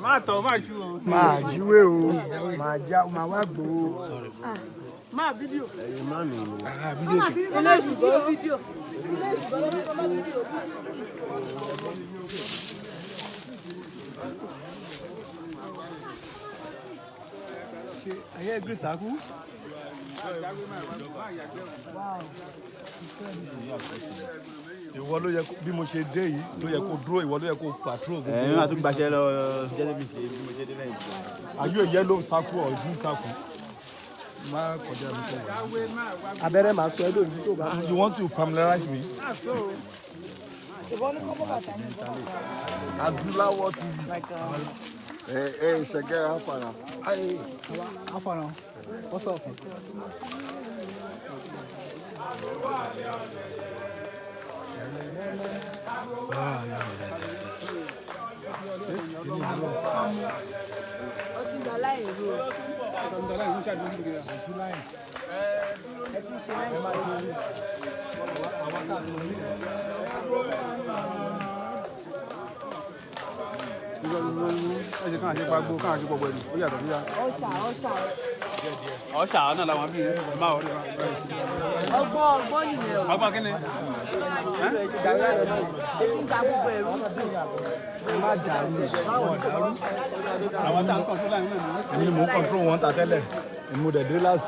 Má tọ̀ má jú o. Máa jíwé o. Máa wá gbòó. Má fídíò. Ẹ̀yin má mi. Ilé ìṣùgbọ́n fídíò. Ayé ẹgbẹ́ sákú. Ìwọ ló yẹ bí mo ṣe dé yìí ló yẹ kó dúró ìwọ ló yẹ kó patrol. Ẹ máa tún gbaṣẹ́ lọ jẹ́lẹ́ bí ṣe bí mo ṣe dé lẹ́yìn. Are you a yellow circle or green circle? Má kọjá mi kọ. Abẹ́rẹ́ máa sọ ẹ́ lórí tó bá. You want to familiarize me? Adúláwọ̀ TV. Ṣẹ̀gẹ́ Afara. Afara. What's up? Ọ̀ṣà náà làwọn bí máa wọlé wa. Ọgbọ́n nìyẹn o. Ọgbọ́n kí ni? Èyí ń ta gbogbo ẹ̀rú. Àwọn tá à ń kọ́ tó láyé náà ni. Èmi ni mò ń control wọn ta tẹ́lẹ̀. Èmi mo dẹ̀ dé last.